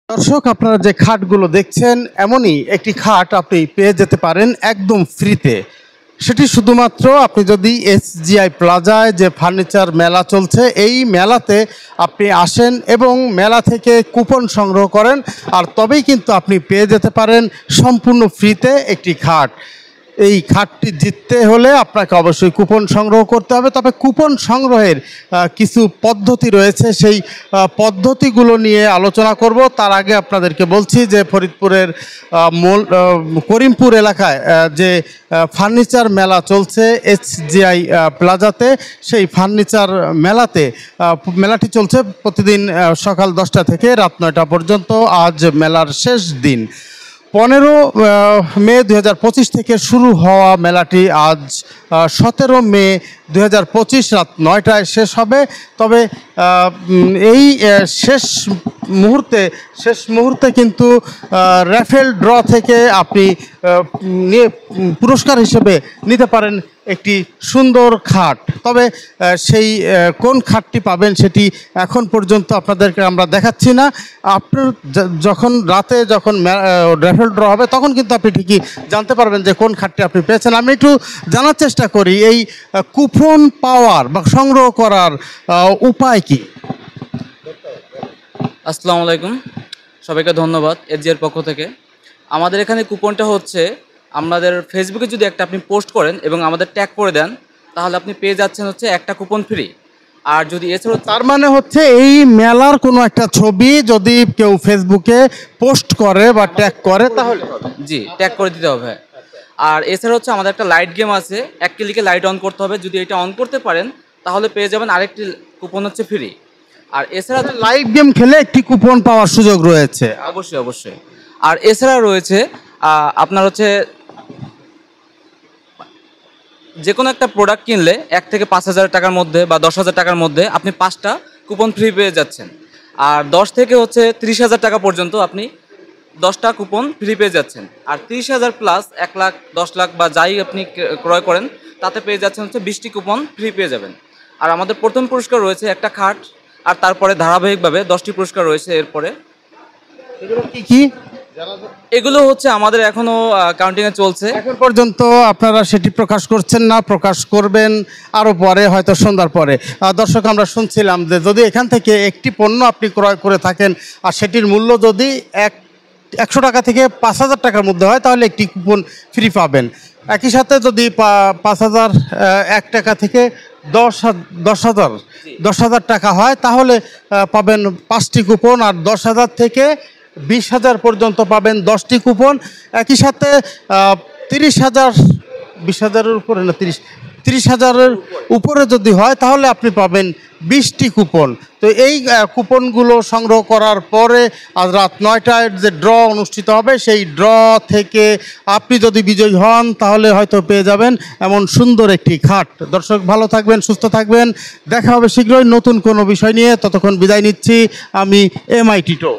দর্শক, আপনারা যে খাটগুলো দেখছেন এমনই একটি খাট আপনি পেয়ে যেতে পারেন একদম ফ্রিতে। সেটি শুধুমাত্র আপনি যদি এসজিআই প্লাজায় যে ফার্নিচার মেলা চলছে এই মেলাতে আপনি আসেন এবং মেলা থেকে কুপন সংগ্রহ করেন, আর তবেই কিন্তু আপনি পেয়ে যেতে পারেন সম্পূর্ণ ফ্রিতে একটি খাট। এই খাটটি জিততে হলে আপনাকে অবশ্যই কুপন সংগ্রহ করতে হবে। তবে কুপন সংগ্রহের কিছু পদ্ধতি রয়েছে, সেই পদ্ধতিগুলো নিয়ে আলোচনা করব। তার আগে আপনাদেরকে বলছি যে ফরিদপুরের করিমপুর এলাকায় যে ফার্নিচার মেলা চলছে এসজিআই প্লাজাতে, সেই ফার্নিচার মেলাটি চলছে প্রতিদিন সকাল 10টা থেকে রাত 9টা পর্যন্ত। আজ মেলার শেষ দিন, 15 মে 2025 থেকে শুরু হওয়া মেলাটি আজ 17 মে 2025 রাত 9টায় শেষ হবে। তবে এই শেষ মুহূর্তে কিন্তু র্যাফেল ড্র থেকে আপনি পুরস্কার হিসেবে নিতে পারেন একটি সুন্দর খাট। তবে সেই কোন খাটটি পাবেন সেটি এখন পর্যন্ত আপনাদেরকে আমরা দেখাচ্ছি না। আপনার যখন র্যাফেল ড্র হবে তখন কিন্তু আপনি ঠিকই জানতে পারবেন যে কোন খাটটি আপনি পেয়েছেন। আমি একটু জানার চেষ্টা করি এই কুপন পাওয়ার বা সংগ্রহ করার উপায় কি। আসসালামু আলাইকুম, সবাইকে ধন্যবাদ এসজিআইয়ের পক্ষ থেকে। আমাদের এখানে কুপনটা হচ্ছে, আমাদের ফেসবুকে যদি একটা আপনি পোস্ট করেন এবং আমাদের ট্যাগ করে দেন তাহলে আপনি পেয়ে যাচ্ছেন হচ্ছে একটা কুপন ফ্রি। আর যদি এছাড়াও তার মানে হচ্ছে এই মেলার কোনো একটা ছবি যদি কেউ ফেসবুকে পোস্ট করে বা ট্যাগ করে তাহলে জি ট্যাগ করে দিতে হবে। আর এছাড়া হচ্ছে আমাদের একটা লাইট গেম আছে, এক ক্লিকে লাইট অন করতে হবে। যদি এটা অন করতে পারেন তাহলে পেয়ে যাবেন আরেকটি কুপন হচ্ছে ফ্রি। আর এছাড়া লাইভ গেম খেলে একটি কুপন পাওয়ার সুযোগ রয়েছে। অবশ্যই। আর এছাড়া রয়েছে আপনার হচ্ছে যে কোনো একটা প্রোডাক্ট কিনলে 1 থেকে 5,000 টাকার মধ্যে বা 10,000 টাকার মধ্যে আপনি 5টা কুপন ফ্রি পেয়ে যাচ্ছেন। আর 10 থেকে হচ্ছে 30,000 টাকা পর্যন্ত আপনি 10টা কুপন ফ্রি পেয়ে যাচ্ছেন। আর 30,000 প্লাস 1 লাখ 10 লাখ বা যাই আপনি ক্রয় করেন তাতে পেয়ে যাচ্ছেন হচ্ছে 20টি কুপন ফ্রি পেয়ে যাবেন। আর আমাদের প্রথম পুরস্কার রয়েছে একটা খাট, আর তারপরে ধারাবাহিকভাবে 10টি পুরস্কার রয়েছে। এরপরে এগুলো কি এগুলো হচ্ছে আমাদের এখনো কাউন্টিংয়ে চলছে। এখন পর্যন্ত আপনারা সেটি প্রকাশ করছেন না, প্রকাশ করবেন আরও পরে, হয়তো সন্ধ্যার পরে। দর্শক, আমরা শুনছিলাম যে যদি এখান থেকে একটি পণ্য আপনি ক্রয় করে থাকেন আর সেটির মূল্য যদি 100 টাকা থেকে 5,000 টাকার মধ্যে হয় তাহলে একটি কুপন ফ্রি পাবেন। একই সাথে যদি 5,001 টাকা থেকে 10,000 টাকা হয় তাহলে পাবেন 5টি কুপন, আর 10,000 থেকে 20,000 পর্যন্ত পাবেন 10টি কুপন। একই সাথে 20,000 উপরে না 30,000-এর উপরে যদি হয় তাহলে আপনি পাবেন 20টি কুপন। তো এই কুপনগুলো সংগ্রহ করার পরে আজ রাত 9টায় যে ড্র অনুষ্ঠিত হবে সেই ড্র থেকে আপনি যদি বিজয়ী হন তাহলে হয়তো পেয়ে যাবেন এমন সুন্দর একটি খাট। দর্শক, ভালো থাকবেন, সুস্থ থাকবেন, দেখা হবে শীঘ্রই নতুন কোনো বিষয় নিয়ে। ততক্ষণ বিদায় নিচ্ছি আমি MI টিটো।